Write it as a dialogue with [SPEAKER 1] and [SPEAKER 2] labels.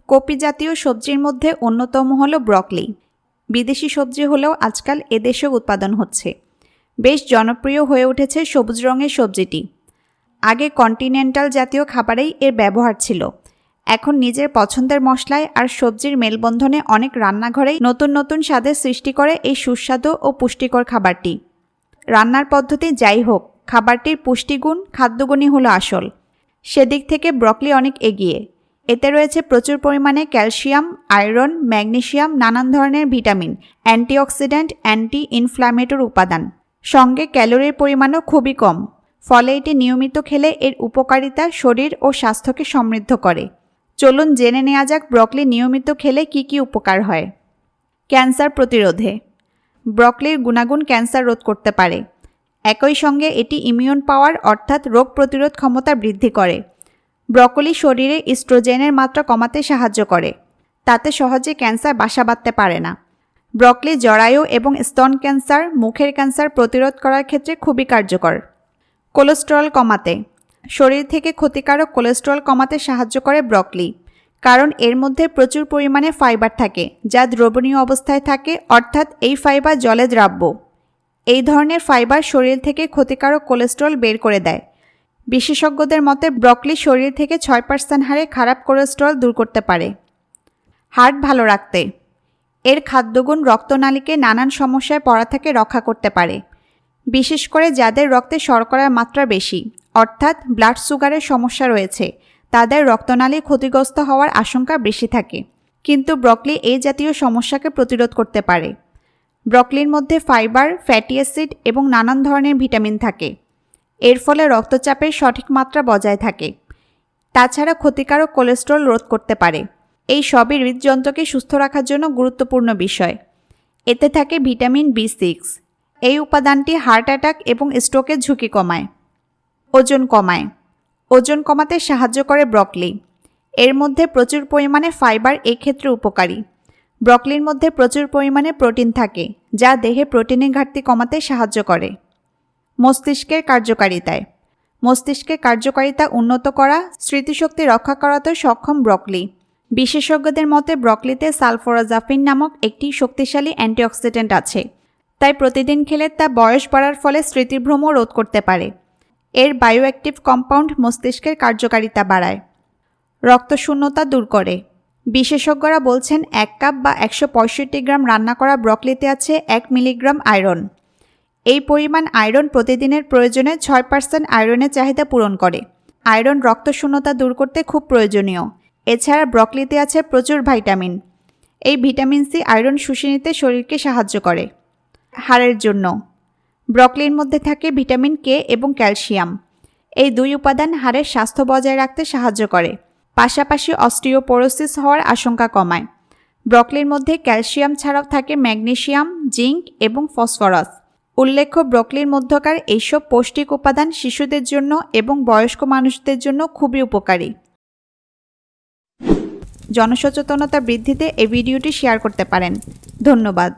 [SPEAKER 1] Copy জাতীয় সবজির মধ্যে অন্যতম হলো ব্রকলি। বিদেশি সবজি হলেও আজকাল এদেশেও উৎপাদন হচ্ছে। বেশ জনপ্রিয় হয়ে উঠেছে সবুজ রঙের সবজিটি। আগে কন্টিনেন্টাল জাতীয় খাবারেই এর ব্যবহার ছিল। এখন নিজের পছন্দের মশলায় আর সবজির মেলবন্ধনে অনেক রান্নাঘরেই নতুন নতুন স্বাদের সৃষ্টি করে এই সুস্বাদু ও পুষ্টিকর খাবারটি। রান্নার পদ্ধতি যাই হোক, খাবারটির পুষ্টিগুণ, খাদ্যগুণই হলো আসল। সেদিক থেকে ব্রকলি অনেক এগিয়ে। এতে রয়েছে প্রচুর পরিমাণে ক্যালসিয়াম, আয়রন, ম্যাগনেসিয়াম, নানান ধরনের ভিটামিন, অ্যান্টিঅক্সিডেন্ট, অ্যান্টি ইনফ্ল্যামেটরি উপাদান। সঙ্গে ক্যালোরির পরিমাণও খুবই কম। ফলে এটি নিয়মিত খেলে এর উপকারিতা শরীর ও স্বাস্থ্যকে সমৃদ্ধ করে। চলুন জেনে নেওয়া যাক ব্রকলি নিয়মিত খেলে কি কি উপকার হয়। ক্যান্সার প্রতিরোধে ব্রকলির গুণাগুণ ক্যান্সার রোধ করতে পারে। একই সঙ্গে এটি ইমিউন পাওয়ার অর্থাৎ রোগ প্রতিরোধ ক্ষমতা বৃদ্ধি করে। ব্রকলি শরীরে ইস্ট্রোজেনের মাত্রা কমাতে সাহায্য করে। তাতে সহজে ক্যান্সার বাসা বাঁধতে পারে না। ব্রকলি জরায়ু এবং স্তন ক্যান্সার, মুখের ক্যান্সার প্রতিরোধ করার ক্ষেত্রে খুবই কার্যকর। কোলেস্টেরল কমাতে শরীর থেকে ক্ষতিকারক কোলেস্টেরল কমাতে সাহায্য করে ব্রকলি, কারণ এর মধ্যে প্রচুর পরিমাণে ফাইবার থাকে যা দ্রবণীয় অবস্থায় থাকে, অর্থাৎ এই ফাইবার জলে দ্রাব্য। এই ধরনের ফাইবার শরীর থেকে ক্ষতিকারক কোলেস্টেরল বের করে দেয়। বিশেষজ্ঞদের মতে ব্রকলি শরীর থেকে 6% হারে খারাপ কোলেস্টেরল দূর করতে পারে। হার্ট ভালো রাখতে এর খাদ্যগুণ রক্তনালীকে নানান সমস্যায় পড়া থেকে রক্ষা করতে পারে। বিশেষ করে যাদের রক্তে শর্করার মাত্রা বেশি, অর্থাৎ ব্লাড সুগারের সমস্যা রয়েছে, তাদের রক্তনালী ক্ষতিগ্রস্ত হওয়ার আশঙ্কা বেশি থাকে। কিন্তু ব্রকলি এই জাতীয় সমস্যাকে প্রতিরোধ করতে পারে। ব্রকলির মধ্যে ফাইবার, ফ্যাটি অ্যাসিড এবং নানান ধরনের ভিটামিন থাকে। এর ফলে রক্তচাপের সঠিক মাত্রা বজায় থাকে। তাছাড়া ক্ষতিকারক কোলেস্টেরল রোধ করতে পারে। এই সবই হৃদযন্ত্রকে সুস্থ রাখার জন্য গুরুত্বপূর্ণ বিষয়। এতে থাকে ভিটামিন B6। এই উপাদানটি হার্ট অ্যাটাক এবং স্ট্রোকের ঝুঁকি কমায়। ওজন কমায় ওজন কমাতে সাহায্য করে ব্রকলি। এর মধ্যে প্রচুর পরিমাণে ফাইবার এক্ষেত্রে উপকারী। ব্রকলির মধ্যে প্রচুর পরিমাণে প্রোটিন থাকে, যা দেহে প্রোটিনের ঘাটতি কমাতে সাহায্য করে। মস্তিষ্কের কার্যকারিতা উন্নত করা, স্মৃতিশক্তি রক্ষা করাতে সক্ষম ব্রকলি। বিশেষজ্ঞদের মতে ব্রকলিতে সালফোরাজাফিন নামক একটি শক্তিশালী অ্যান্টিঅক্সিডেন্ট আছে, তাই প্রতিদিন খেলে তা বয়স বাড়ার ফলে স্মৃতিভ্রমও রোধ করতে পারে। এর বায়োঅ্যাক্টিভ কম্পাউন্ড মস্তিষ্কের কার্যকারিতা বাড়ায়। রক্তশূন্যতা দূর করে বিশেষজ্ঞরা বলছেন 1 কাপ বা 165 গ্রাম রান্না করা ব্রকলিতে আছে 1 মিলিগ্রাম আয়রন। এই পরিমাণ আয়রন প্রতিদিনের প্রয়োজনে 6% আয়রনের চাহিদা পূরণ করে। আয়রন রক্তশূন্যতা দূর করতে খুব প্রয়োজনীয়। এছাড়া ব্রকলিতে আছে প্রচুর ভিটামিন। এই ভিটামিন সি আয়রন শুষে নিতে শরীরকে সাহায্য করে। হাড়ের জন্য ব্রকলির মধ্যে থাকে ভিটামিন কে এবং ক্যালসিয়াম। এই দুই উপাদান হাড়ের স্বাস্থ্য বজায় রাখতে সাহায্য করে। পাশাপাশি অস্টিওপোরোসিস হওয়ার আশঙ্কা কমায়। ব্রকলির মধ্যে ক্যালসিয়াম ছাড়াও থাকে ম্যাগনেসিয়াম, জিঙ্ক এবং ফসফরাস। উল্লেখ্য, ব্রকলির মধ্যকার এইসব পৌষ্টিক উপাদান শিশুদের জন্য এবং বয়স্ক মানুষদের জন্য খুবই উপকারী। জনসচেতনতা বৃদ্ধিতে এই ভিডিওটি শেয়ার করতে পারেন। ধন্যবাদ।